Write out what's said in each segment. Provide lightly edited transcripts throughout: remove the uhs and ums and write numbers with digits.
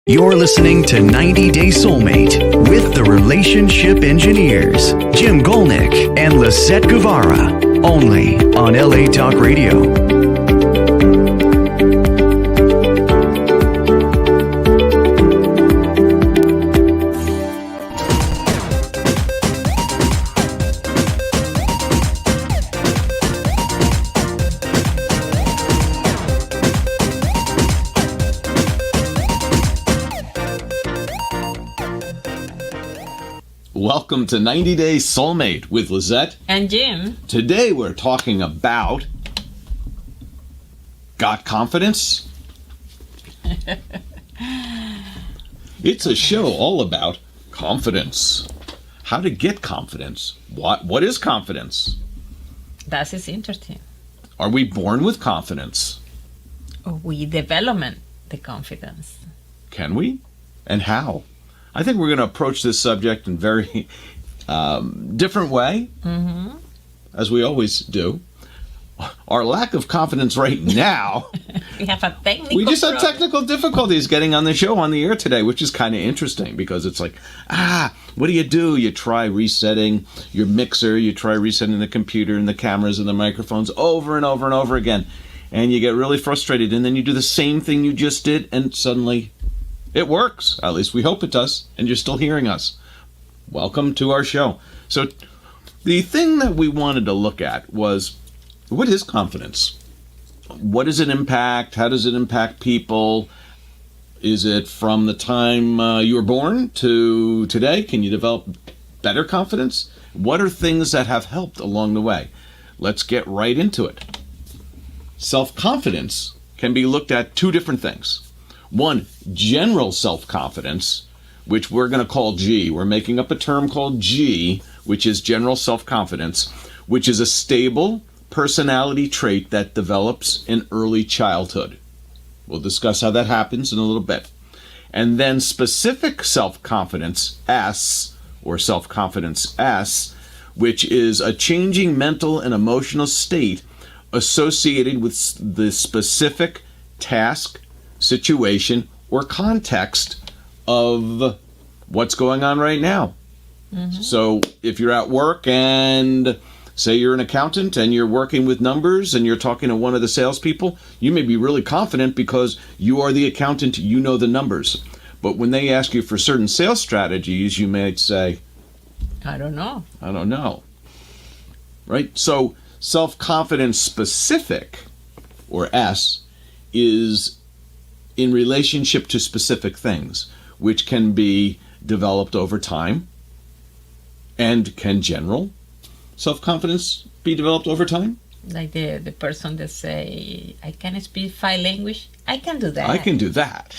You're listening to 90 Day Soulmate with the Relationship Engineers, Jim Gulnick and Lisett Guevara, only on LA Talk Radio. Welcome to 90 Day Soulmate with Lisett and Jim. Today we're talking about got confidence? It's a show all about confidence. How to get confidence. What is confidence? That is interesting. Are we born with confidence? We develop the confidence. Can we? And how? I think we're going to approach this subject in a very different way, as we always do. Our lack of confidence right now, we just have technical difficulties getting on the show on the air today, which is kind of interesting because it's like, what do? You try resetting your mixer, you try resetting the computer and the cameras and the microphones over and over and over again, and you get really frustrated, and then you do the same thing you just did, and suddenly it works. At least we hope it does. And you're still hearing us. Welcome to our show. So the thing that we wanted to look at was, what is confidence? What does it impact? How does it impact people? Is it from the time you were born to today? Can you develop better confidence? What are things that have helped along the way? Let's get right into it. Self-confidence can be looked at two different things. One, general self-confidence, which we're going to call G. We're making up a term called G, which is general self-confidence, which is a stable personality trait that develops in early childhood. We'll discuss how that happens in a little bit. And then specific self-confidence, S, or self-confidence S, which is a changing mental and emotional state associated with the specific task, situation, or context of what's going on right now. So if you're at work and say you're an accountant and you're working with numbers and you're talking to one of the salespeople, you may be really confident because you are the accountant, you know the numbers. But when they ask you for certain sales strategies, you might say, I don't know. Right? So self-confidence specific, or S, is in relationship to specific things, which can be developed over time. And can general self-confidence be developed over time? Like the person that say, I can speak 5 languages, I can do that. I can do that.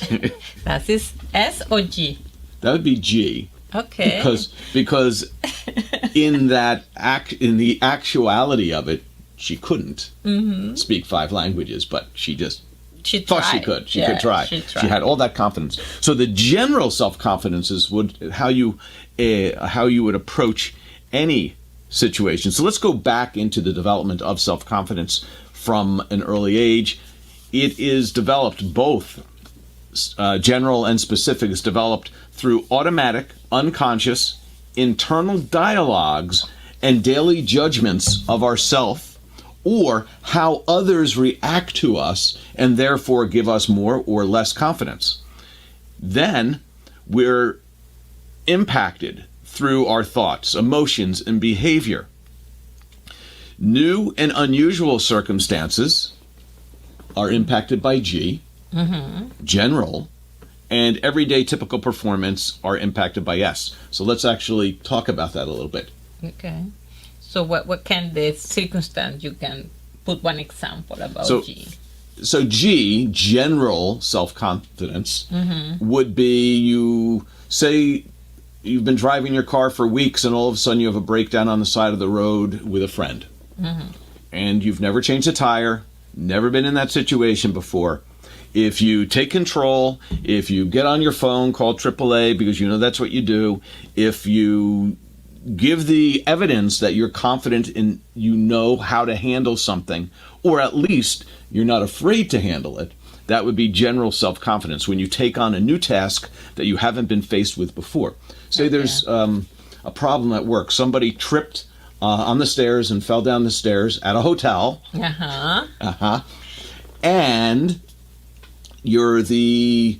That is S or G? That would be G. Okay. Because in the actuality of it, she couldn't speak 5 languages, but she thought she could. She could try. She had all that confidence. So the general self-confidence is how you would approach any situation. So let's go back into the development of self-confidence from an early age. It is developed, both general and specific, is developed through automatic, unconscious, internal dialogues and daily judgments of ourself, or how others react to us and therefore give us more or less confidence. Then we're impacted through our thoughts, emotions, and behavior. New and unusual circumstances are impacted by G, general, and everyday typical performance are impacted by S. So let's actually talk about that a little bit. Okay. So what can the circumstance, you can put one example about G. So G, general self-confidence, would be, you say you've been driving your car for weeks and all of a sudden you have a breakdown on the side of the road with a friend. And you've never changed a tire, never been in that situation before. If you take control, if you get on your phone, call AAA because you know that's what you do, if you give the evidence that you're confident in, you know how to handle something, or at least you're not afraid to handle it. That would be general self-confidence when you take on a new task that you haven't been faced with before. Say there's a problem at work. Somebody tripped on the stairs and fell down the stairs at a hotel. And you're the,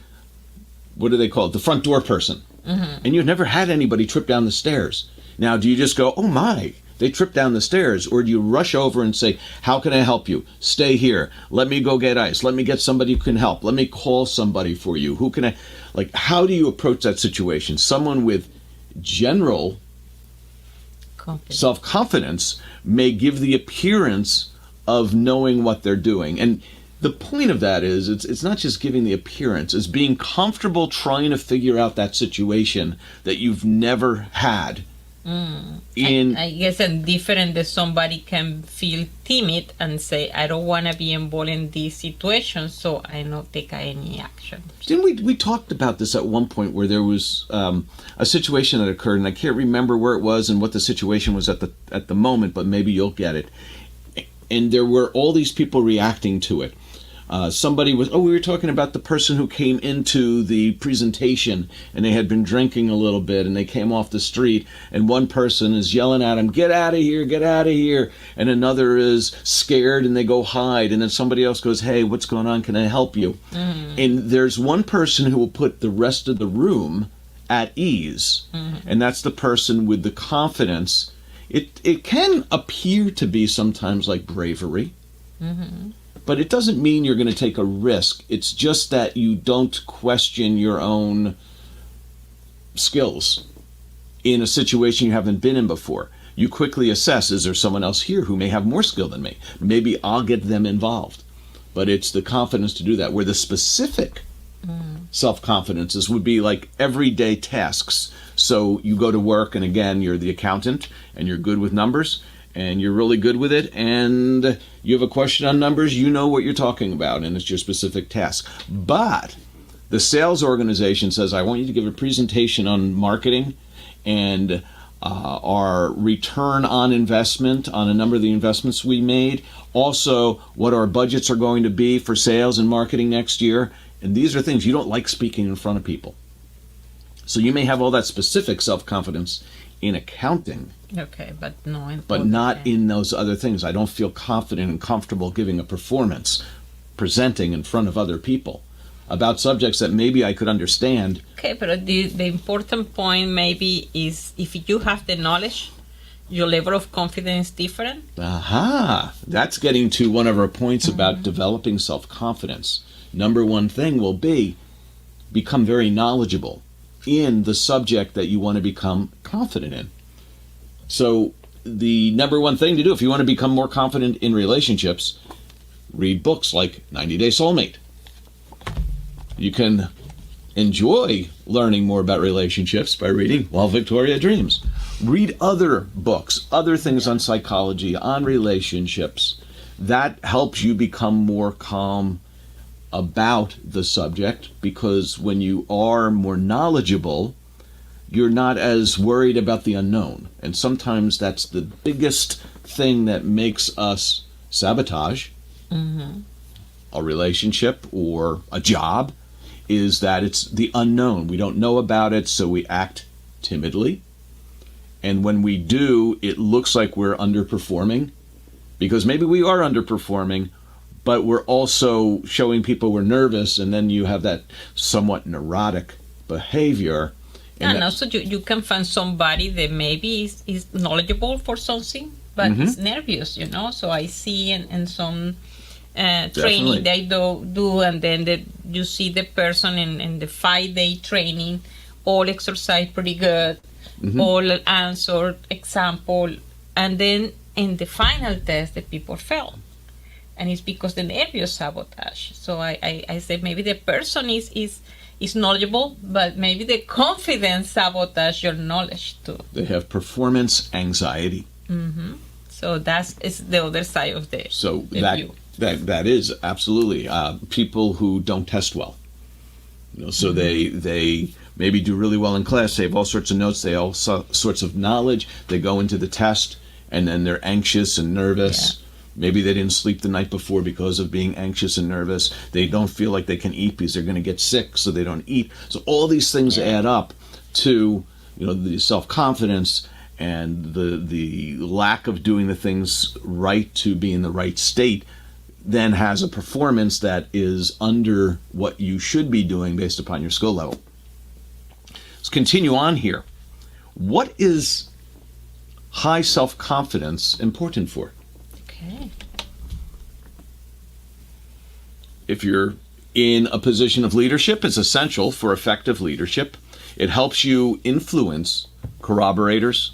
what do they call it? The front door person. And you've never had anybody trip down the stairs. Now, do you just go, oh my, they tripped down the stairs? Or do you rush over and say, how can I help you? Stay here. Let me go get ice. Let me get somebody who can help. Let me call somebody for you. Who can I, like, how do you approach that situation? Someone with general self-confidence may give the appearance of knowing what they're doing. And the point of that is, it's not just giving the appearance, it's being comfortable trying to figure out that situation that you've never had. I guess it's different that somebody can feel timid and say, I don't want to be involved in this situation, so I don't take any action. Didn't we talked about this at one point where there was a situation that occurred, and I can't remember where it was and what the situation was at the moment, but maybe you'll get it. And there were all these people reacting to it. We were talking about the person who came into the presentation and they had been drinking a little bit and they came off the street, and one person is yelling at him, get out of here, get out of here. And another is scared and they go hide. And then somebody else goes, hey, what's going on? Can I help you? And there's one person who will put the rest of the room at ease. And that's the person with the confidence. It can appear to be sometimes like bravery. But it doesn't mean you're going to take a risk. It's just that you don't question your own skills in a situation you haven't been in before. You quickly assess, is there someone else here who may have more skill than me? Maybe I'll get them involved. But it's the confidence to do that, where the specific self-confidences would be like everyday tasks. So you go to work, and again, you're the accountant, and you're good with numbers, and you're really good with it, and you have a question on numbers, you know what you're talking about, and it's your specific task. But the sales organization says, I want you to give a presentation on marketing and our return on investment on a number of the investments we made, also what our budgets are going to be for sales and marketing next year. And these are things you don't like speaking in front of people. So you may have all that specific self-confidence in accounting. Okay, but not in those other things. I don't feel confident and comfortable giving a performance, presenting in front of other people about subjects that maybe I could understand. Okay, but the important point maybe is if you have the knowledge, your level of confidence is different. That's getting to one of our points about developing self-confidence. Number one thing will be become very knowledgeable in the subject that you want to become confident in. So the number one thing to do if you want to become more confident in relationships, read books like 90 Day Soulmate. You can enjoy learning more about relationships by reading While Victoria Dreams. Read other books, other things on psychology, on relationships. That helps you become more calm about the subject, because when you are more knowledgeable, you're not as worried about the unknown. And sometimes that's the biggest thing that makes us sabotage a relationship or a job, is that it's the unknown. We don't know about it, so we act timidly. And when we do, it looks like we're underperforming, because maybe we are underperforming, but we're also showing people we're nervous, and then you have that somewhat neurotic behavior. And also you can find somebody that maybe is knowledgeable for something, but is nervous, So I see in some training they do, and then you see the person in the 5-day training, all exercise pretty good, all answer example, and then in the final test the people fail. And it's because the nervous sabotage. So I say maybe the person is knowledgeable, but maybe the confidence sabotage your knowledge too. They have performance anxiety. So is the other side of the view. That is absolutely people who don't test well. So they maybe do really well in class. They have all sorts of notes. They have all sorts of knowledge. They go into the test, and then they're anxious and nervous. Yeah. Maybe they didn't sleep the night before because of being anxious and nervous. They don't feel like they can eat because they're going to get sick, so they don't eat. So all these things add up to the self-confidence and the lack of doing the things right to be in the right state. Then has a performance that is under what you should be doing based upon your skill level. Let's continue on here. What is high self-confidence important for? Okay. If you're in a position of leadership, it's essential for effective leadership. It helps you influence corroborators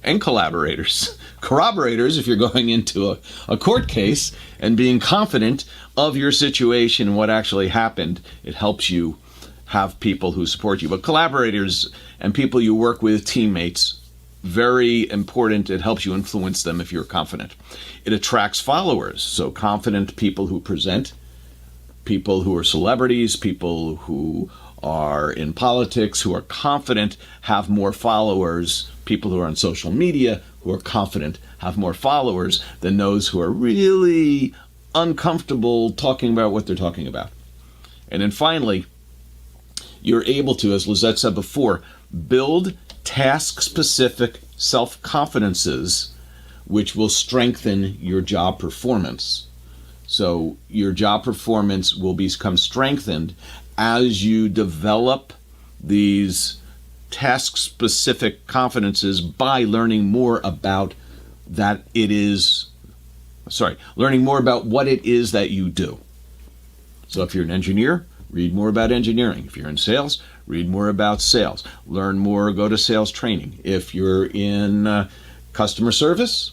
and collaborators. Corroborators, if you're going into a court case and being confident of your situation and what actually happened, it helps you have people who support you. But collaborators and people you work with, teammates, very important. It helps you influence them if you're confident. It attracts followers. So confident people who present, people who are celebrities, people who are in politics, who are confident, have more followers. People who are on social media, who are confident, have more followers than those who are really uncomfortable talking about what they're talking about. And then finally, you're able to, as Lisett said before, build task-specific self-confidences which will strengthen your job performance. So your job performance will become strengthened as you develop these task-specific confidences by learning more about learning more about what it is that you do. So if you're an engineer, read more about engineering. If you're in sales, read more about sales. Learn more, go to sales training. If you're in customer service,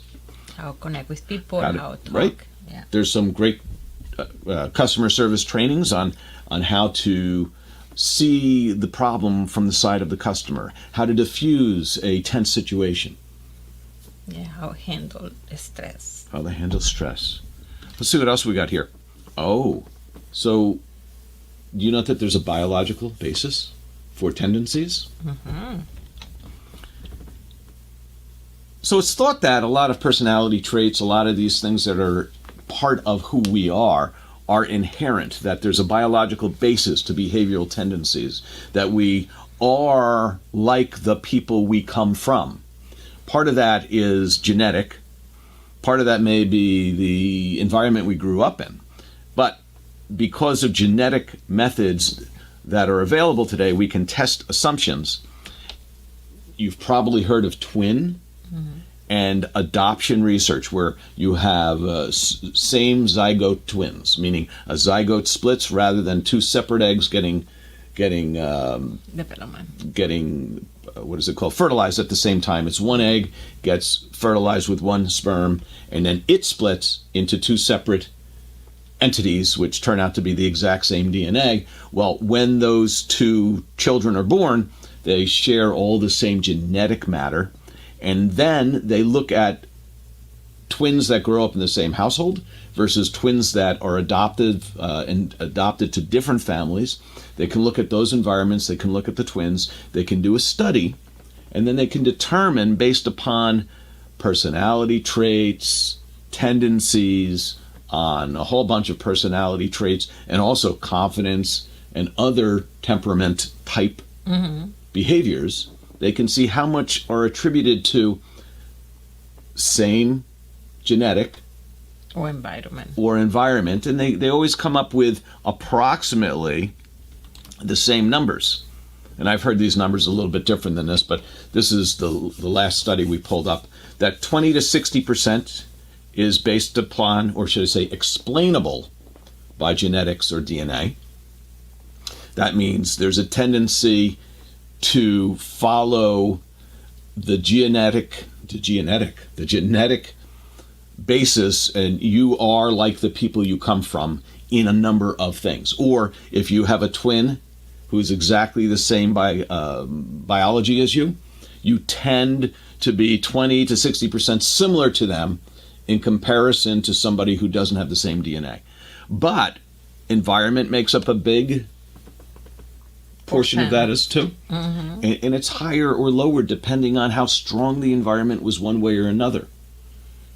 how to connect with people, how to talk. Right? Yeah. There's some great customer service trainings on how to see the problem from the side of the customer, how to diffuse a tense situation. Yeah, how to handle stress. How to handle stress. Let's see what else we got here. Oh, so do you know that there's a biological basis for tendencies? Mm-hmm. So it's thought that a lot of personality traits, a lot of these things that are part of who we are inherent, that there's a biological basis to behavioral tendencies, that we are like the people we come from. Part of that is genetic. Part of that may be the environment we grew up in. But because of genetic methods that are available today, we can test assumptions. You've probably heard of twin and adoption research, where you have same zygote twins, meaning a zygote splits rather than two separate eggs getting fertilized at the same time. It's one egg gets fertilized with one sperm, and then it splits into two separate entities which turn out to be the exact same DNA. Well, when those two children are born, they share all the same genetic matter, and then they look at twins that grow up in the same household versus twins that are adopted to different families. They can look at those environments, they can look at the twins, they can do a study, and then they can determine, based upon personality traits, tendencies, on a whole bunch of personality traits, and also confidence and other temperament type behaviors, they can see how much are attributed to same genetic or environment, and they always come up with approximately the same numbers. And I've heard these numbers a little bit different than this, but this is the last study we pulled up, that 20 to 60% is based upon, or should I say, explainable by genetics or DNA. That means there's a tendency to follow the genetic basis, and you are like the people you come from in a number of things. Or if you have a twin who's exactly the same biology as you, you tend to be 20 to 60% similar to them in comparison to somebody who doesn't have the same DNA. But environment makes up a big portion of that is too. And it's higher or lower depending on how strong the environment was one way or another.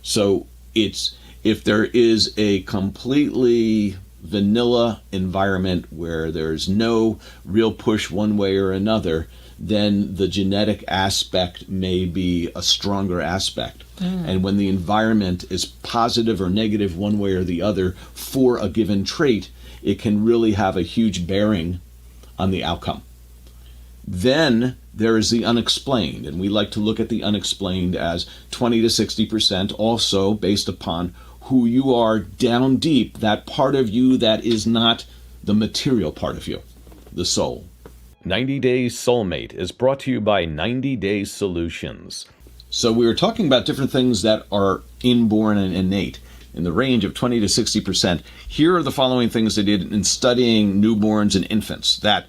So if there is a completely vanilla environment where there's no real push one way or another, then the genetic aspect may be a stronger aspect. And when the environment is positive or negative one way or the other for a given trait, it can really have a huge bearing on the outcome. Then there is the unexplained, and we like to look at the unexplained as 20 to 60%, also based upon who you are down deep, that part of you that is not the material part of you, the soul. 90 Days Soulmate is brought to you by 90 Days Solutions. So we were talking about different things that are inborn and innate in the range of 20 to 60%. Here are the following things they did in studying newborns and infants, that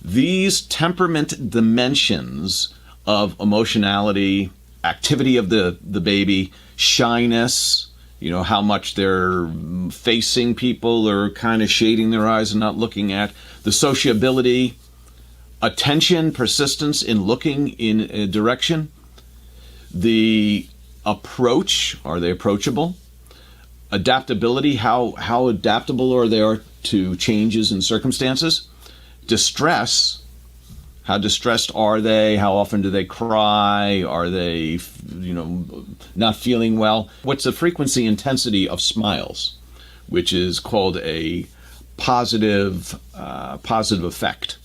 these temperament dimensions of emotionality, activity of the baby, shyness, how much they're facing people or kind of shading their eyes and not looking at, the sociability, attention, persistence in looking in a direction, the approach, are they approachable? Adaptability, how adaptable are they to changes in circumstances? Distress, how distressed are they? How often do they cry? Are they, not feeling well? What's the frequency intensity of smiles, which is called a positive effect.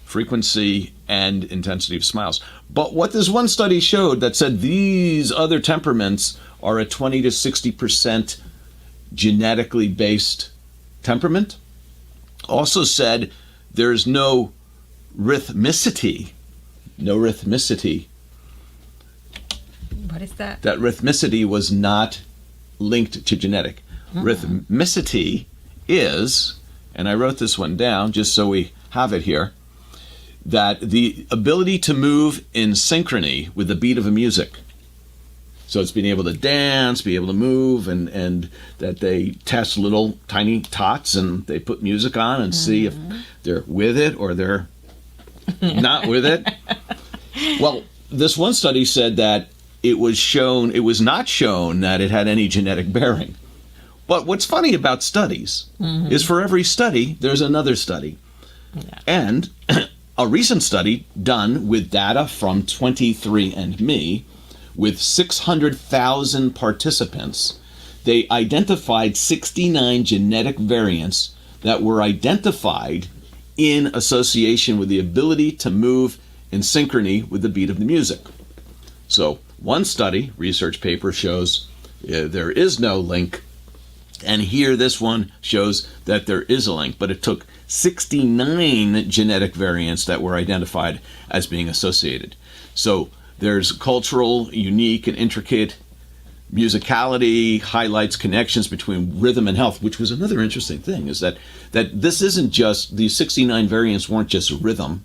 Frequency and intensity of smiles. But what this one study showed that said these other temperaments are a 20 to 60% genetically based temperament, also said there's no rhythmicity. What is that? That rhythmicity was not linked to genetic. Rhythmicity is, and I wrote this one down just so we have it here, that the ability to move in synchrony with the beat of a music. So it's being able to dance, be able to move, and that they test little tiny tots and they put music on and see if they're with it or they're not with it. Well, this one study said that it was not shown that it had any genetic bearing. But what's funny about studies is for every study, there's another study. Yeah. And a recent study done with data from 23andMe with 600,000 participants, they identified 69 genetic variants that were identified in association with the ability to move in synchrony with the beat of the music. So one study, research paper, shows there is no link, and here this one shows that there is a link, but it took 69 genetic variants that were identified as being associated. So there's cultural, unique, and intricate musicality, highlights connections between rhythm and health, which was another interesting thing, is that this isn't just, these 69 variants weren't just rhythm,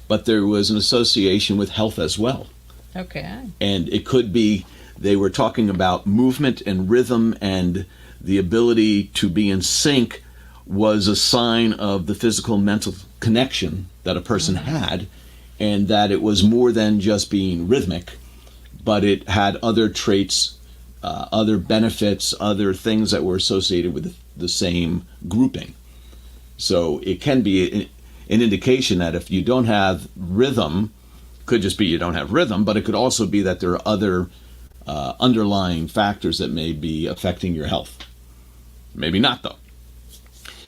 but there was an association with health as well. Okay. And it could be, they were talking about movement and rhythm, and the ability to be in sync was a sign of the physical mental connection that a person had, and that it was more than just being rhythmic, but it had other traits, other benefits, other things that were associated with the same grouping. So it can be an indication that if you don't have rhythm, could just be you don't have rhythm, but it could also be that there are other underlying factors that may be affecting your health. Maybe not, though.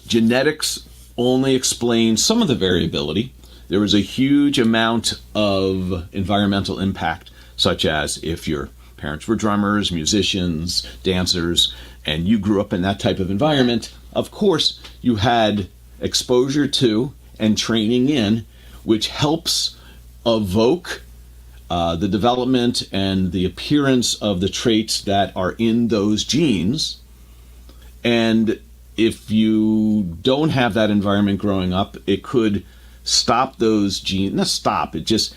Genetics only explains some of the variability. There was a huge amount of environmental impact, such as if your parents were drummers, musicians, dancers, and you grew up in that type of environment, of course, you had exposure to and training in, which helps evoke the development and the appearance of the traits that are in those genes. And if you don't have that environment growing up, it could stop those genes, not stop, it just,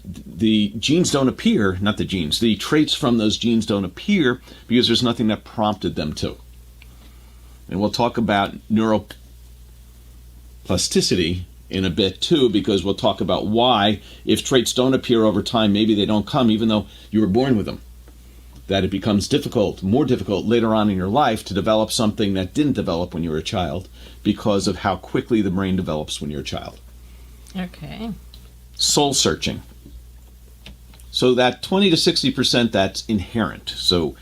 the genes don't appear, not the genes, the traits from those genes don't appear because there's nothing that prompted them to. And we'll talk about neuroplasticity in a bit too, because we'll talk about why, if traits don't appear over time, maybe they don't come even though you were born with them. That it becomes more difficult later on in your life to develop something that didn't develop when you were a child because of how quickly the brain develops when you're a child. Okay. Soul searching. So that 20 to 60% that's inherent. So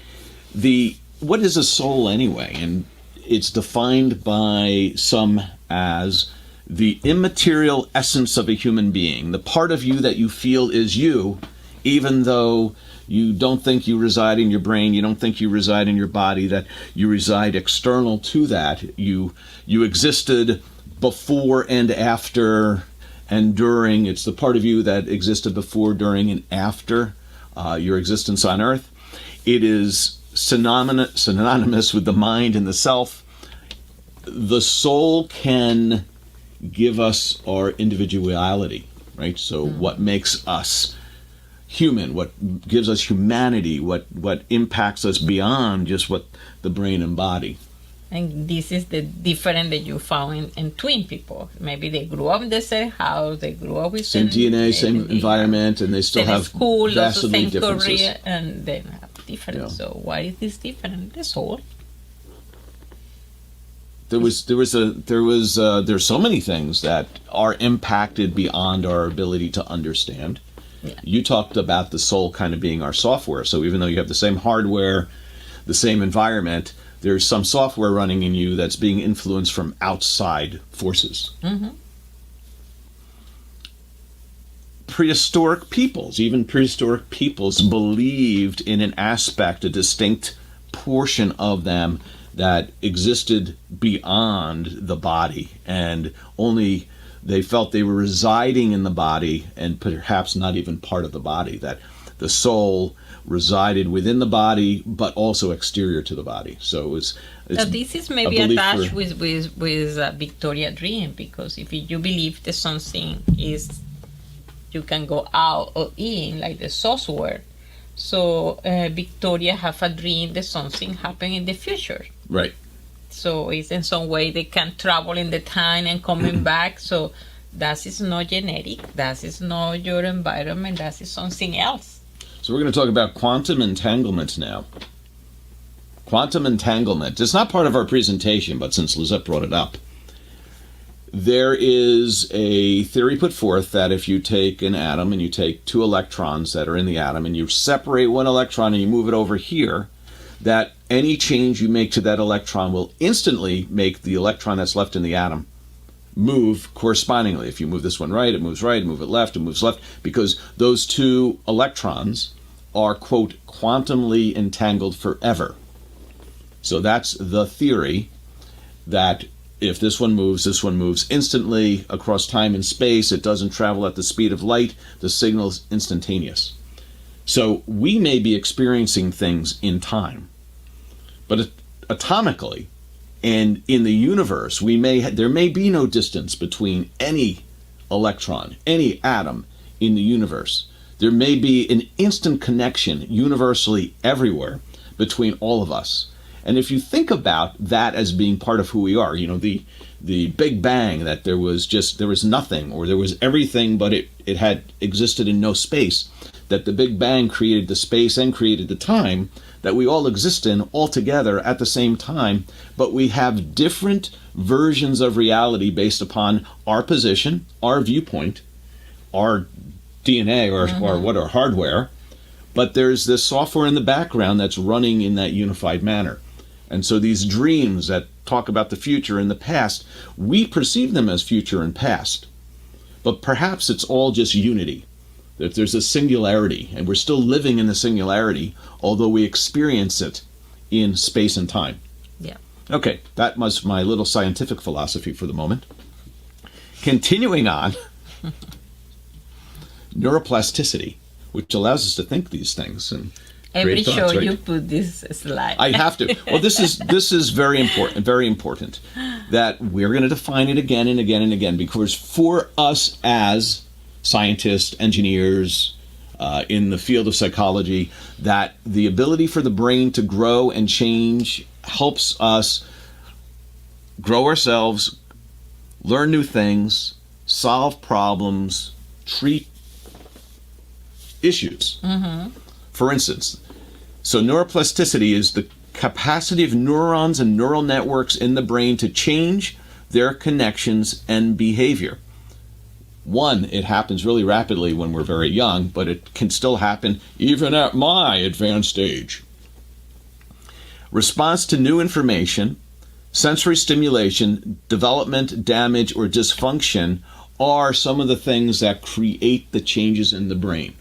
what is a soul anyway? And it's defined by some as the immaterial essence of a human being, the part of you that you feel is you, even though you don't think you reside in your brain, you don't think you reside in your body, that you reside external to that. You existed before and after and during. It's the part of you that existed before, during, and after your existence on Earth. It is synonymous with the mind and the self. The soul can give us our individuality, right? So what makes us human, what gives us humanity, what impacts us beyond just what the brain and body. And this is the difference that you found in twin people. Maybe they grew up in the same house, they grew up with same DNA, same environment, and they still have school, vastly same differences. Career, and they have different. Yeah. So why is this different? The soul. There's so many things that are impacted beyond our ability to understand. Yeah. You talked about the soul kind of being our software. So even though you have the same hardware, the same environment, there's some software running in you that's being influenced from outside forces. Mm-hmm. Prehistoric peoples believed in an aspect, a distinct portion of them that existed beyond the body, and only they felt they were residing in the body and perhaps not even part of the body, that the soul resided within the body but also exterior to the body. So it's this is maybe attached with Victoria dream, because if you believe that something is, you can go out or in, like the software. So Victoria have a dream that something happen in the future. Right. So it's in some way they can travel in the time and coming back. So that is not genetic. That is not your environment. That is something else. So we're going to talk about quantum entanglement now. Quantum entanglement. It's not part of our presentation, but since Lisett brought it up, there is a theory put forth that if you take an atom and you take two electrons that are in the atom and you separate one electron and you move it over here, that any change you make to that electron will instantly make the electron that's left in the atom move correspondingly. If you move this one right, it moves right. Move it left, it moves left, because those two electrons are, quote, quantumly entangled forever. So that's the theory, that if this one moves instantly across time and space. It doesn't travel at the speed of light. The signal is instantaneous. So we may be experiencing things in time, but atomically and in the universe, there may be no distance between any electron, any atom in the universe. There may be an instant connection universally everywhere between all of us. And if you think about that as being part of who we are, the Big Bang, that there was nothing, or there was everything, but it had existed in no space, that the Big Bang created the space and created the time, that we all exist in all together at the same time, but we have different versions of reality based upon our position, our viewpoint, our DNA, or our hardware, but there's this software in the background that's running in that unified manner. And so these dreams that talk about the future and the past, we perceive them as future and past. But perhaps it's all just unity, that there's a singularity, and we're still living in the singularity, although we experience it in space and time. Yeah. Okay, that was my little scientific philosophy for the moment. Continuing on, neuroplasticity, which allows us to think these things and every thoughts, show right? You put this slide. I have to. Well, this is very important that we're going to define it again and again and again, because for us as scientists, engineers, in the field of psychology, that the ability for the brain to grow and change helps us grow ourselves, learn new things, solve problems, treat issues. For instance, so neuroplasticity is the capacity of neurons and neural networks in the brain to change their connections and behavior. One, it happens really rapidly when we're very young, but it can still happen even at my advanced age. Response to new information, sensory stimulation, development, damage, or dysfunction are some of the things that create the changes in the brain.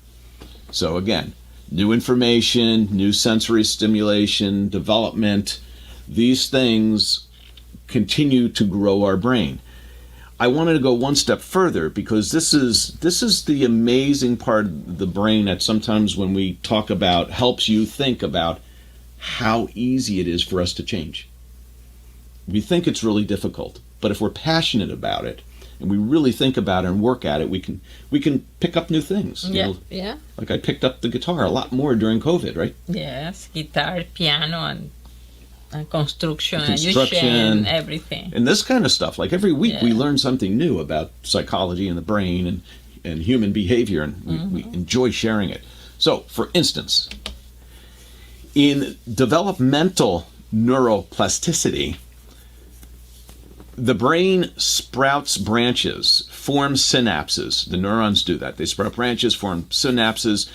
So again, new information, new sensory stimulation, development, these things continue to grow our brain. I wanted to go one step further because this is the amazing part of the brain that sometimes when we talk about helps you think about how easy it is for us to change. We think it's really difficult, but if we're passionate about it and we really think about it and work at it, we can pick up new things. Yeah, you know? yeah. Like I picked up the guitar a lot more during COVID, right? Yes, guitar, piano, and construction, and everything. And this kind of stuff. Like every week we learn something new about psychology and the brain and human behavior, and we enjoy sharing it. So, for instance, in developmental neuroplasticity, the brain sprouts branches, forms synapses. The neurons do that. They sprout branches, form synapses.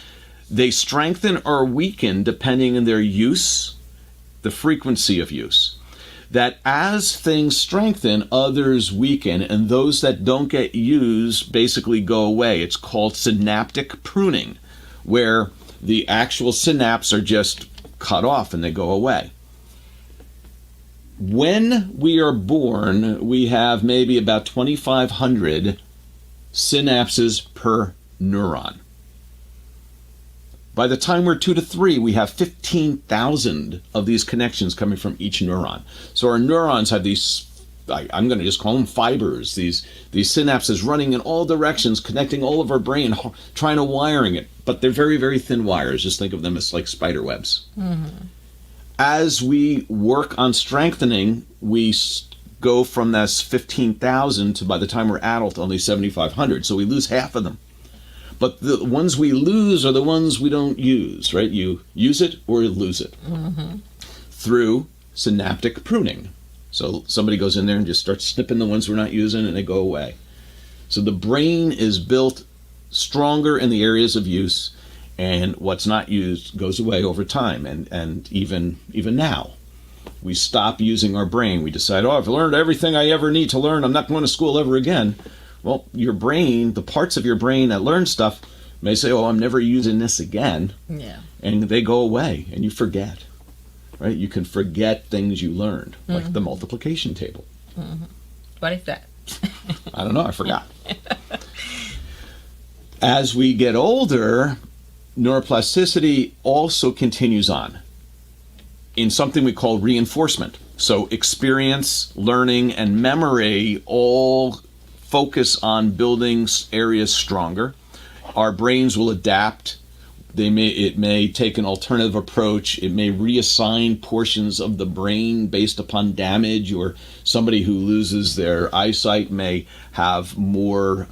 They strengthen or weaken depending on their use, the frequency of use. That as things strengthen, others weaken, and those that don't get used basically go away. It's called synaptic pruning, where the actual synapses are just cut off and they go away. When we are born, we have maybe about 2,500 synapses per neuron. By the time we're 2 to 3, we have 15,000 of these connections coming from each neuron. So our neurons have these, I'm going to just call them fibers, these synapses running in all directions, connecting all of our brain, trying to wiring it. But they're very, very thin wires. Just think of them as like spider webs. As we work on strengthening, we go from this 15,000 to, by the time we're adult, only 7,500. So we lose half of them. But the ones we lose are the ones we don't use, right? You use it or you lose it through synaptic pruning. So somebody goes in there and just starts snipping the ones we're not using and they go away. So the brain is built stronger in the areas of use, and what's not used goes away over time. And even now, we stop using our brain. We decide, I've learned everything I ever need to learn. I'm not going to school ever again. Well, your brain, the parts of your brain that learn stuff may say, I'm never using this again. Yeah. And they go away and you forget, right? You can forget things you learned, like the multiplication table. What is that? I don't know. I forgot. As we get older, neuroplasticity also continues on in something we call reinforcement. So experience, learning, and memory all focus on building areas stronger. Our brains will adapt. It may take an alternative approach. It may reassign portions of the brain based upon damage, or somebody who loses their eyesight may have more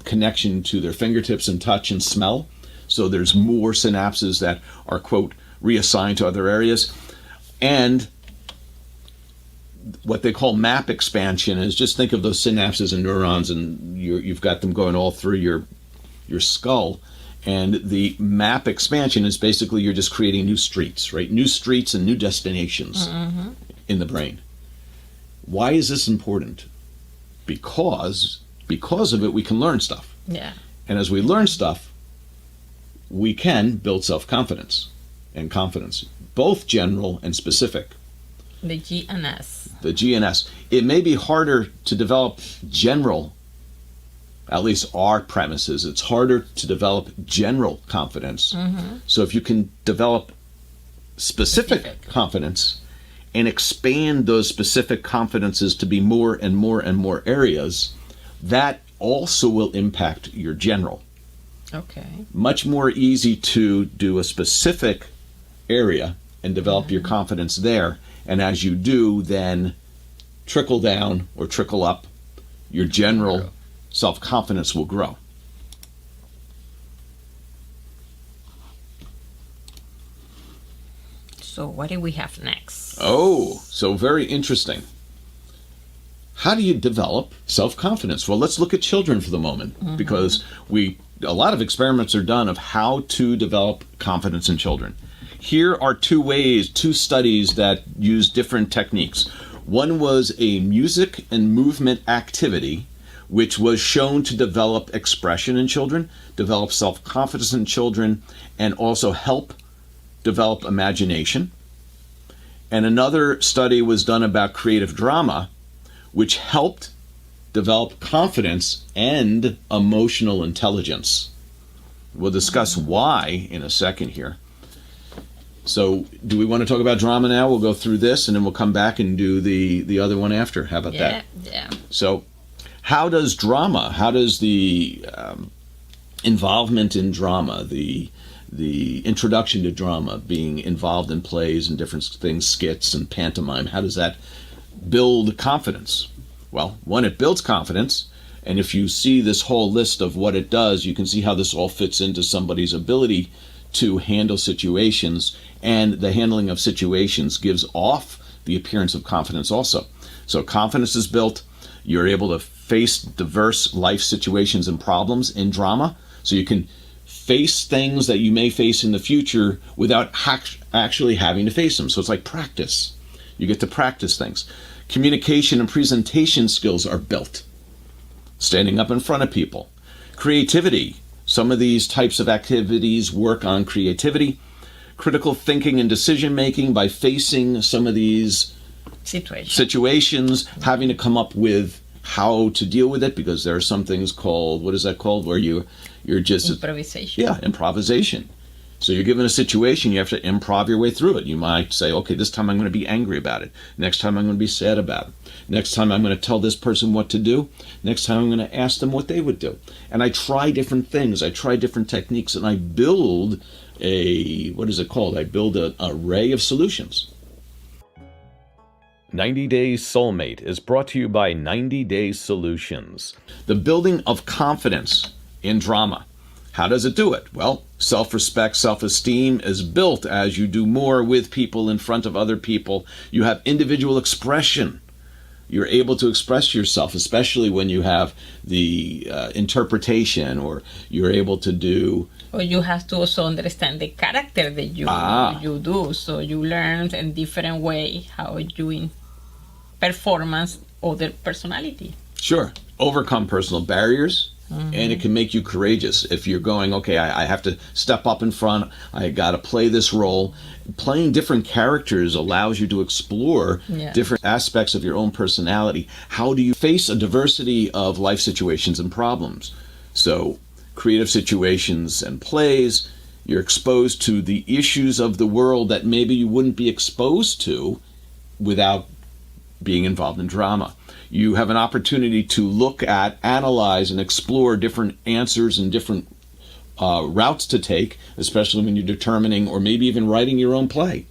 connection to their fingertips and touch and smell. So there's more synapses that are, quote, reassigned to other areas. And what they call map expansion is, just think of those synapses and neurons, and you've got them going all through your skull. And the map expansion is basically you're just creating new streets, right? New streets and new destinations in the brain. Why is this important? Because of it, we can learn stuff. Yeah. And as we learn stuff, we can build self-confidence and confidence, both general and specific. The G and S. The G and S. It may be harder to develop general, at least our premises, it's harder to develop general confidence. So if you can develop specific confidence and expand those specific confidences to be more and more and more areas, that also will impact your general. Okay. Much more easy to do a specific area and develop your confidence there. And as you do, then trickle down or trickle up your general self-confidence will grow. So what do we have next? Oh, so very interesting. How do you develop self-confidence? Well, let's look at children for the moment, because a lot of experiments are done of how to develop confidence in children. Here are two studies that use different techniques. One was a music and movement activity, which was shown to develop expression in children, develop self-confidence in children, and also help develop imagination. And another study was done about creative drama, which helped develop confidence and emotional intelligence. We'll discuss why in a second here. So do we want to talk about drama now? We'll go through this and then we'll come back and do the other one after. How about that? Yeah. So how does the involvement in drama, the introduction to drama, being involved in plays and different things, skits and pantomime, how does that build confidence? Well, one, it builds confidence. And if you see this whole list of what it does, you can see how this all fits into somebody's ability to handle situations, and the handling of situations gives off the appearance of confidence also. So confidence is built. You're able to face diverse life situations and problems in drama, so you can face things that you may face in the future without actually having to face them. So it's like practice. You get to practice things. Communication and presentation skills are built. Standing up in front of people. Creativity. Some of these types of activities work on creativity. Critical thinking and decision making by facing some of these situations, having to come up with how to deal with it, because there are some things called, what is that called, where you're just improvisation. Yeah, improvisation. So you're given a situation, you have to improv your way through it. You might say, okay, this time I'm going to be angry about it. Next time I'm going to be sad about it. Next time I'm going to tell this person what to do. Next time I'm going to ask them what they would do. And I try different things. I try different techniques, and I build I build an array of solutions. 90 Days Soulmate is brought to you by 90 Days Solutions. The building of confidence in drama. How does it do it? Well, self-respect, self-esteem is built as you do more with people in front of other people. You have individual expression. You're able to express yourself, especially when you have the interpretation, or you're able to do... Or you have to also understand the character that you do. So you learn in different way how you performance other personality. Sure. Overcome personal barriers. And it can make you courageous. If you're going, okay, I have to step up in front, I got to play this role. Playing different characters allows you to explore different aspects of your own personality. How do you face a diversity of life situations and problems? So creative situations and plays, you're exposed to the issues of the world that maybe you wouldn't be exposed to without being involved in drama. You have an opportunity to look at, analyze, and explore different answers and different routes to take, especially when you're determining or maybe even writing your own play.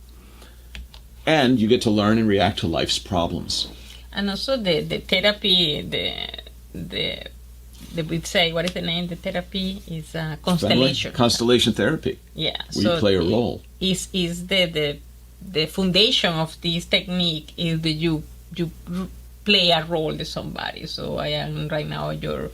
And you get to learn and react to life's problems. And also the therapy, we'd say, what is the name? The therapy is constellation. Constellation therapy. Yeah. Where you play a role. Is the foundation of this technique is that you play a role to somebody. So I am right now your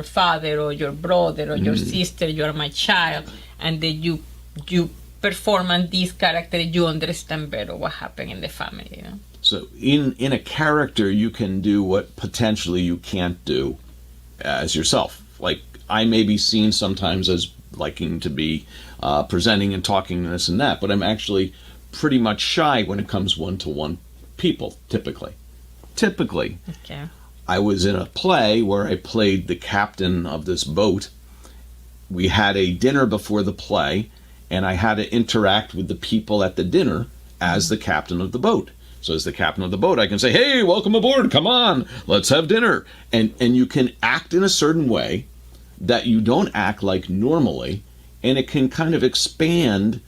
father or your brother or your sister. You are my child, and then you perform on this character. You understand better what happened in the family. You know? So in a character, you can do what potentially you can't do as yourself. Like I may be seen sometimes as liking to be presenting and talking this and that, but I'm actually pretty much shy when it comes one-to-one people, typically. Okay. I was in a play where I played the captain of this boat. We had a dinner before the play, and I had to interact with the people at the dinner as the captain of the boat. So as the captain of the boat, I can say, hey, welcome aboard, come on, let's have dinner. And you can act in a certain way that you don't act like normally, and it can kind of expand.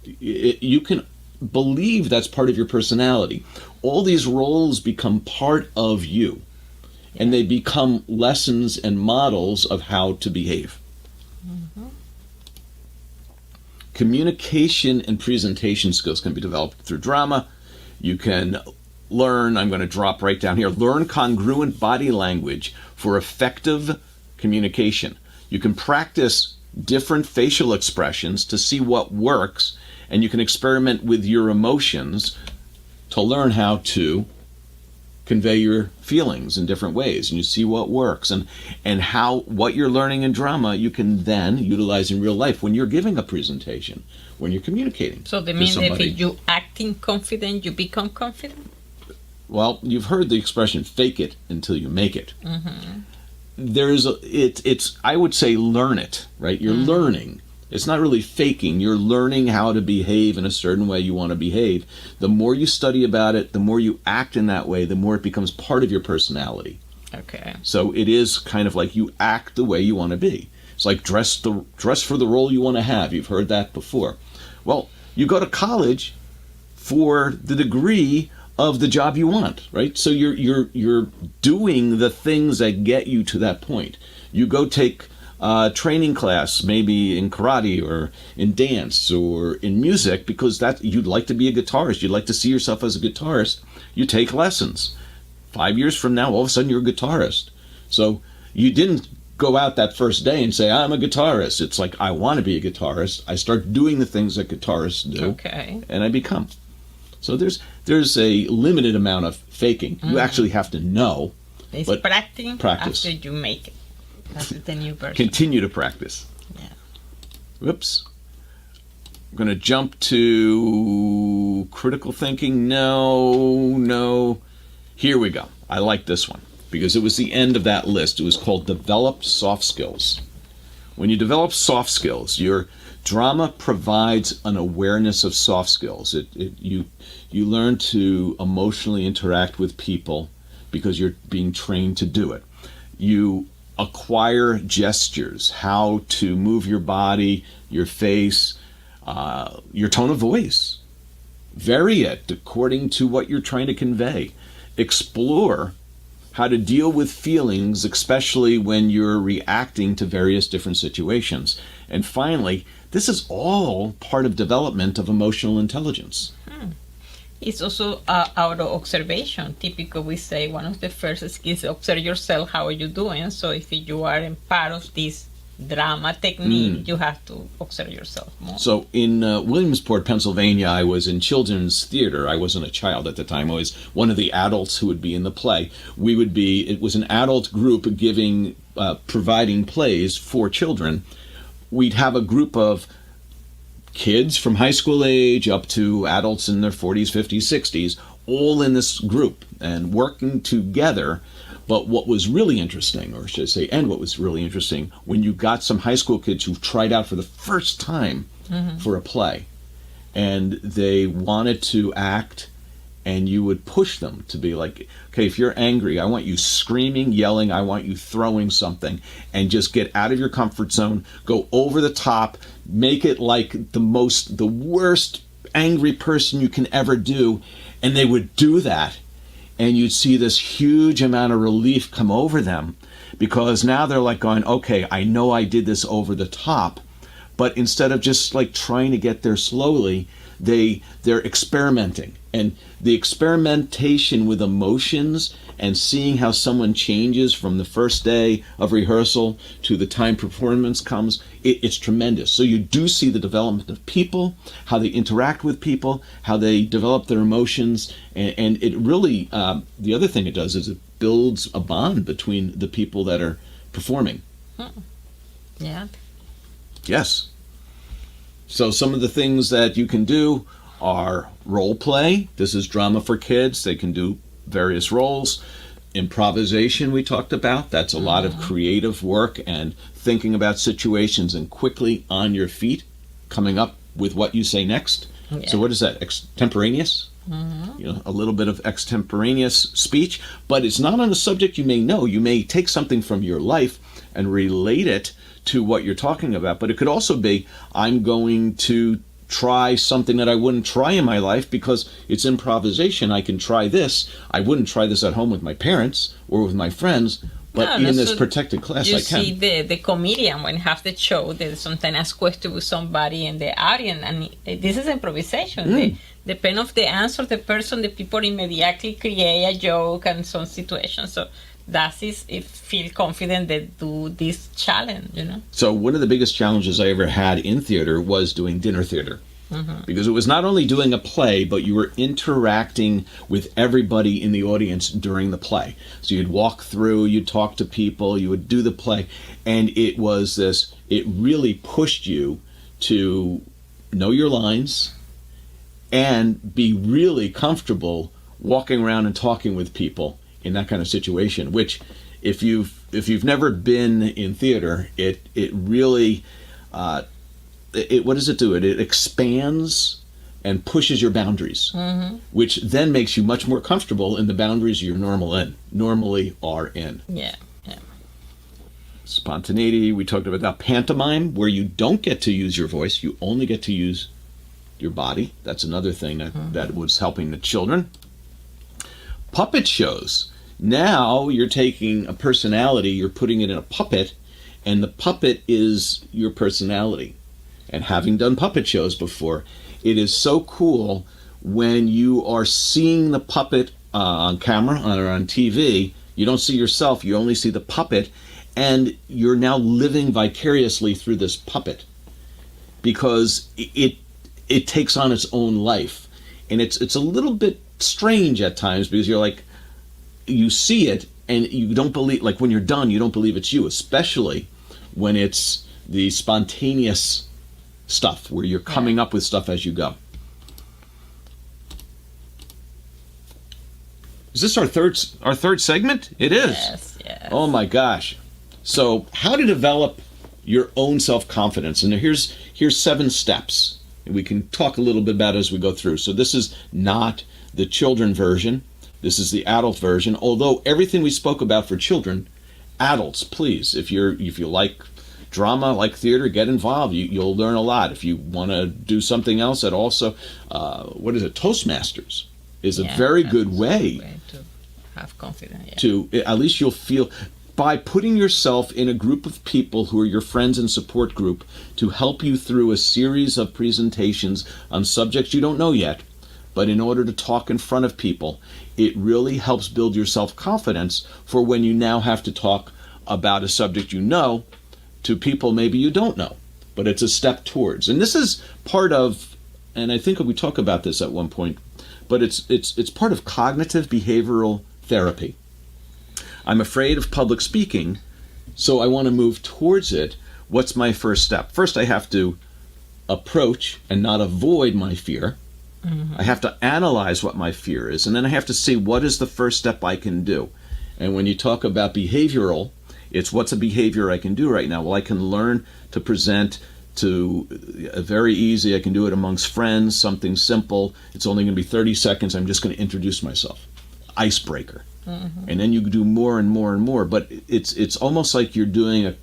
You can believe that's part of your personality. All these roles become part of you. and they become lessons and models of how to behave. Communication and presentation skills can be developed through drama. You can learn, I'm going to drop right down here, learn congruent body language for effective communication. You can practice different facial expressions to see what works, and you can experiment with your emotions to learn how to convey your feelings in different ways, and you see what works, and how what you're learning in drama you can then utilize in real life when you're giving a presentation, when you're communicating. So that means that if you acting confident, you become confident? Well, you've heard the expression "fake it until you make it." It's I would say learn it, right? You're learning. It's not really faking. You're learning how to behave in a certain way you want to behave. The more you study about it, the more you act in that way, the more it becomes part of your personality. Okay. So it is kind of like you act the way you want to be. It's like dress for the role you want to have. You've heard that before. Well, you go to college for the degree of the job you want, right? So you're doing the things that get you to that point. You go take training class, maybe in karate or in dance or in music, because that you'd like to be a guitarist. You'd like to see yourself as a guitarist. You take lessons. 5 years from now, all of a sudden, you're a guitarist. So you didn't go out that first day and say, I'm a guitarist. It's like, I want to be a guitarist. I start doing the things that guitarists do, and I become. So there's a limited amount of faking. You actually have to know. It's but practice after you make it. That's the new version. Continue to practice. Yeah. Whoops. I'm going to jump to critical thinking. No. Here we go. I like this one because it was the end of that list. It was called Develop Soft Skills. When you develop soft skills, your drama provides an awareness of soft skills. You learn to emotionally interact with people because you're being trained to do it. You acquire gestures, how to move your body, your face, your tone of voice. Vary it according to what you're trying to convey. Explore how to deal with feelings, especially when you're reacting to various different situations. And finally, this is all part of development of emotional intelligence. It's also auto-observation. Typically, we say one of the first skills is observe yourself, how are you doing? So if you are in part of this drama technique, you have to observe yourself more. So in Williamsport, Pennsylvania, I was in children's theater. I wasn't a child at the time. I was one of the adults who would be in the play. It was an adult group providing plays for children. We'd have a group of kids from high school age up to adults in their 40s, 50s, 60s, all in this group and working together. But what was really interesting, or should I say, and what was really interesting, when you got some high school kids who tried out for the first time for a play, and they wanted to act, and you would push them to be like, okay, if you're angry, I want you screaming, yelling, I want you throwing something, and just get out of your comfort zone, go over the top, make it like the worst angry person you can ever do, and they would do that. And you'd see this huge amount of relief come over them because now they're like going, okay, I know I did this over the top, but instead of just like trying to get there slowly, they're experimenting. And the experimentation with emotions and seeing how someone changes from the first day of rehearsal to the time performance comes, it's tremendous. So you do see the development of people, how they interact with people, how they develop their emotions, and it really, the other thing it does is it builds a bond between the people that are performing. Yeah. Yes. So some of the things that you can do are role play. This is drama for kids. They can do various roles. Improvisation we talked about. That's a lot of creative work and thinking about situations and quickly on your feet coming up with what you say next. Yeah. So what is that? Extemporaneous? A little bit of extemporaneous speech, but it's not on a subject you may know. You may take something from your life and relate it to what you're talking about, but it could also be, I'm going to try something that I wouldn't try in my life because it's improvisation. I can try this. I wouldn't try this at home with my parents or with my friends, but in this protected class, I can. You see the comedian when have the show, they sometimes ask questions with somebody in the audience, and this is improvisation. Depending of the answer, the person, the people immediately create a joke and some situation. So that is, if feel confident they do this challenge, So one of the biggest challenges I ever had in theater was doing dinner theater. Because it was not only doing a play, but you were interacting with everybody in the audience during the play. So you'd walk through, you'd talk to people, you would do the play, and it really pushed you to know your lines and be really comfortable walking around and talking with people in that kind of situation, which if you've never been in theater, it really what does it do? It expands and pushes your boundaries, which then makes you much more comfortable in the boundaries you normally are in. Yeah. Spontaneity, we talked about that. Pantomime, where you don't get to use your voice, you only get to use your body. That's another thing that was helping the children. Puppet shows. Now you're taking a personality, you're putting it in a puppet, and the puppet is your personality. And having done puppet shows before, it is so cool when you are seeing the puppet on camera or on TV. You don't see yourself, you only see the puppet, and you're now living vicariously through this puppet because it takes on its own life. And it's a little bit strange at times because you're like, you see it and you don't believe, like when you're done, you don't believe it's you, especially when it's the spontaneous stuff where you're coming up with stuff as you go. Is this our third segment? It is. Yes. Oh my gosh. So how to develop your own self-confidence. And here's 7 steps. And we can talk a little bit about it as we go through. So this is not the children version. This is the adult version. Although everything we spoke about for children, adults, please, if you like drama, like theater, get involved. You'll learn a lot. If you want to do something else, that also, Toastmasters is a very good way to have confidence. Yeah. To, at least you'll feel, by putting yourself in a group of people who are your friends and support group to help you through a series of presentations on subjects you don't know yet, but in order to talk in front of people, it really helps build your self-confidence for when you now have to talk about a subject you know to people maybe you don't know, but it's a step towards. And this is part of, and I think we talk about this at one point, but it's part of cognitive behavioral therapy. I'm afraid of public speaking, so I want to move towards it. What's my first step? First, I have to approach and not avoid my fear. I have to analyze what my fear is, and then I have to see what is the first step I can do. And when you talk about behavioral, it's what's a behavior I can do right now? Well, I can learn to present to very easy. I can do it amongst friends, something simple. It's only going to be 30 seconds. I'm just going to introduce myself. Icebreaker. And then you do more and more and more. But it's almost like you're doing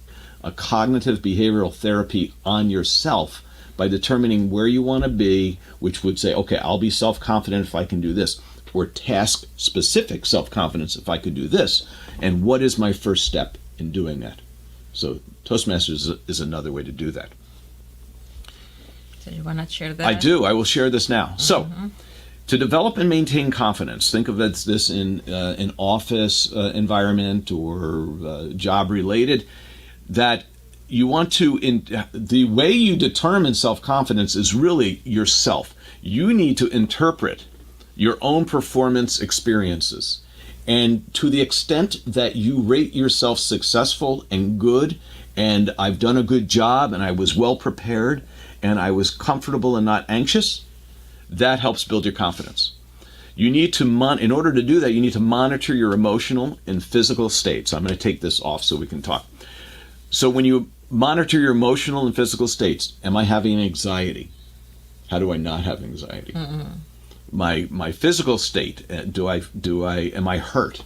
a cognitive behavioral therapy on yourself by determining where you want to be, which would say, okay, I'll be self-confident if I can do this, or task-specific self-confidence if I could do this, and what is my first step in doing that? So Toastmasters is another way to do that. So you want to share that? I do. I will share this now. So to develop and maintain confidence, think of this in an office environment or job-related, that you want to, the way you determine self-confidence is really yourself. You need to interpret your own performance experiences. And to the extent that you rate yourself successful and good, and I've done a good job, and I was well prepared, and I was comfortable and not anxious, that helps build your confidence. You need to, in order to do that, you need to monitor your emotional and physical states. I'm going to take this off so we can talk. So when you monitor your emotional and physical states, am I having anxiety? How do I not have anxiety? My physical state, am I hurt?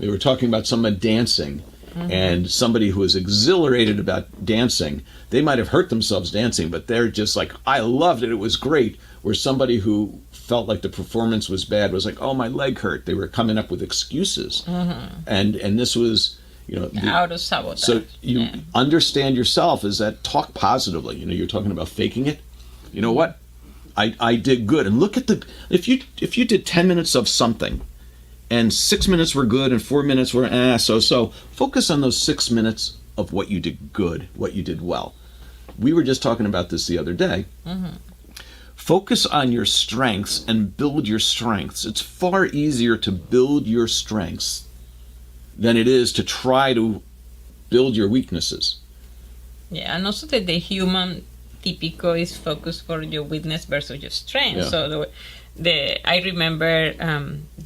We were talking about someone dancing, And somebody who is exhilarated about dancing, they might have hurt themselves dancing, but they're just like, I loved it, it was great. Where somebody who felt like the performance was bad was like, oh, my leg hurt. They were coming up with excuses. And this was, out of sabotage. So you understand yourself is that talk positively. You're talking about faking it. You know what? I did good. And look at if you did 10 minutes of something, and 6 minutes were good and 4 minutes were so. Focus on those 6 minutes of what you did good, what you did well. We were just talking about this the other day. Focus on your strengths and build your strengths. It's far easier to build your strengths than it is to try to build your weaknesses. Yeah, and also that the human typical is focused for your weakness versus your strength. Yeah. So I remember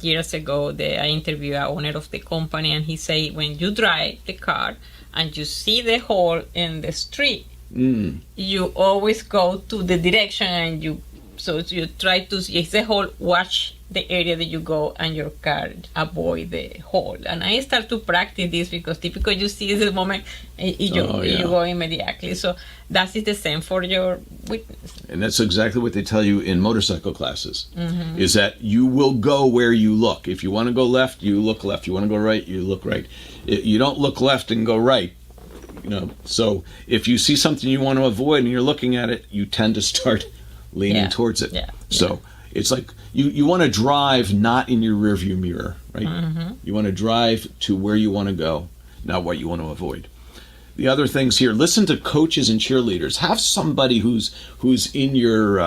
years ago that I interviewed a owner of the company, and he said, when you drive the car and you see the hole in the street, you always go to the direction and you try to see if the hole, watch the area that you go and your car avoid the hole. And I start to practice this because typically you see the moment you go immediately. So that is the same for your weakness. And that's exactly what they tell you in motorcycle classes, is that you will go where you look. If you want to go left, you look left. You want to go right, you look right. You don't look left and go right. So if you see something you want to avoid and you're looking at it, you tend to start leaning towards it. So it's like you want to drive not in your rearview mirror, right? You want to drive to where you want to go, not what you want to avoid. The other things here, listen to coaches and cheerleaders. Have somebody who's in your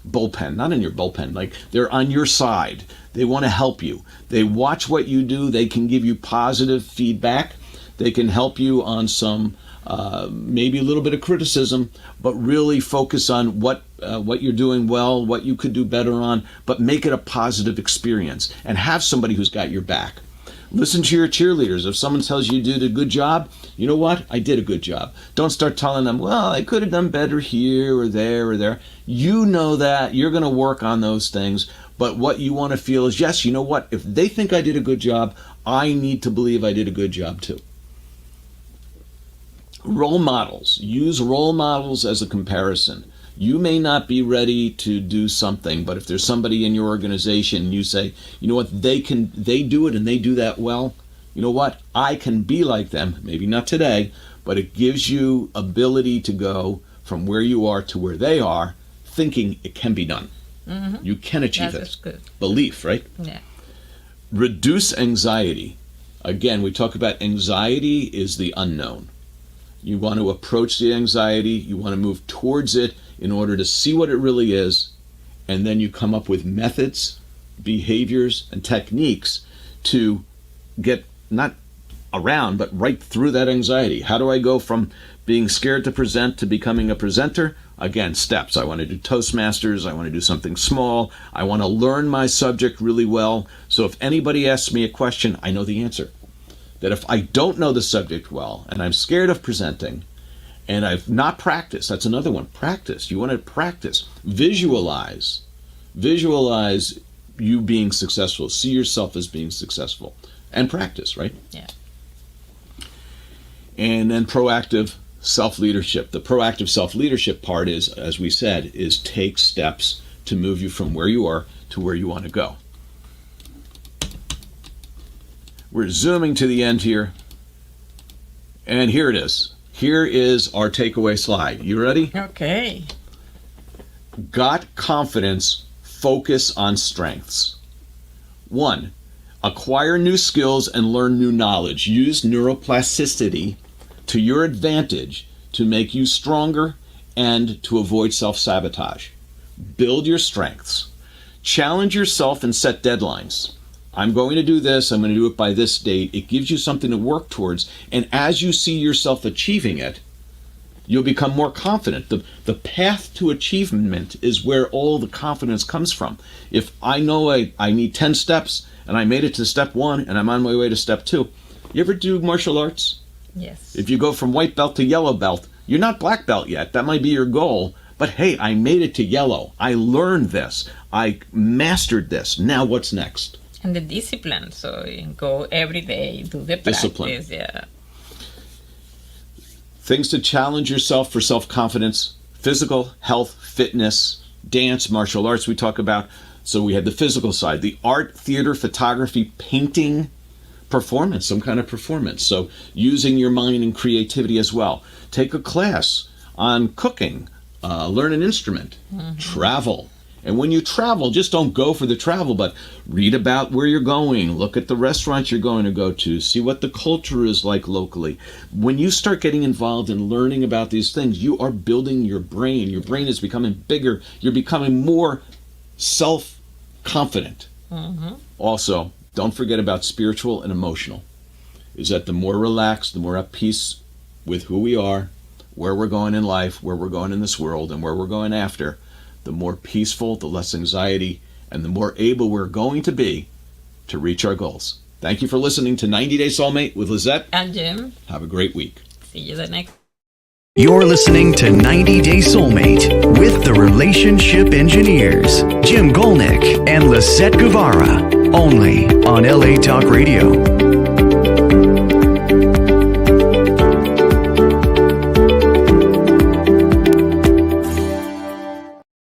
bullpen, not in your bullpen, like they're on your side. They want to help you. They watch what you do. They can give you positive feedback. They can help you on some maybe a little bit of criticism, but really focus on what you're doing well, what you could do better on, but make it a positive experience and have somebody who's got your back. Listen to your cheerleaders. If someone tells you did a good job, you know what? I did a good job. Don't start telling them, well, I could have done better here or there or there. You know that. You're going to work on those things. But what you want to feel is, yes, you know what? If they think I did a good job, I need to believe I did a good job too. Role models. Use role models as a comparison. You may not be ready to do something, but if there's somebody in your organization, you say, you know what, they do it and they do that well. You know what, I can be like them. Maybe not today, but it gives you ability to go from where you are to where they are, thinking it can be done. You can achieve it. Good. Belief, right? Yeah. Reduce anxiety. Again, we talk about anxiety is the unknown. You want to approach the anxiety, you want to move towards it in order to see what it really is, and then you come up with methods, behaviors, and techniques to get not around, but right through that anxiety. How do I go from being scared to present to becoming a presenter? Again, steps. I want to do Toastmasters. I want to do something small. I want to learn my subject really well. So if anybody asks me a question, I know the answer. That if I don't know the subject well and I'm scared of presenting and I've not practiced, that's another one. Practice. You want to practice. Visualize. Visualize you being successful. See yourself as being successful. And practice, right? Yeah. And then proactive self-leadership. The proactive self-leadership part is, as we said, is take steps to move you from where you are to where you want to go. We're zooming to the end here. And here it is. Here is our takeaway slide. You ready? Okay. Got confidence, focus on strengths. 1. Acquire new skills and learn new knowledge. Use neuroplasticity to your advantage to make you stronger and to avoid self-sabotage. Build your strengths. Challenge yourself and set deadlines. I'm going to do this, I'm going to do it by this date. It gives you something to work towards, and as you see yourself achieving it, you'll become more confident. The path to achievement is where all the confidence comes from. If I know I need 10 steps, and I made it to step 1, and I'm on my way to step 2. You ever do martial arts? Yes. If you go from white belt to yellow belt, you're not black belt yet. That might be your goal. But hey, I made it to yellow. I learned this. I mastered this. Now what's next? And the discipline. So you go every day, do the discipline. Practice. Yeah. Things to challenge yourself for self-confidence: physical, health, fitness, dance, martial arts we talk about. So we had the physical side, the art, theater, photography, painting, performance, some kind of performance. So using your mind and creativity as well. Take a class on cooking, learn an instrument, travel. And when you travel, just don't go for the travel, but read about where you're going, look at the restaurants you're going to go to, see what the culture is like locally. When you start getting involved in learning about these things, you are building your brain. Your brain is becoming bigger. You're becoming more self-confident. Also, don't forget about spiritual and emotional. Is that the more relaxed, the more at peace with who we are, where we're going in life, where we're going in this world, and where we're going after, the more peaceful, the less anxiety, and the more able we're going to be to reach our goals. Thank you for listening to 90 Day Soulmate with Lisett and Jim. Have a great week. See you the next. You're listening to 90 Day Soulmate with the Relationship Engineers, Jim Gulnick and Lisett Guevara, only on LA Talk Radio.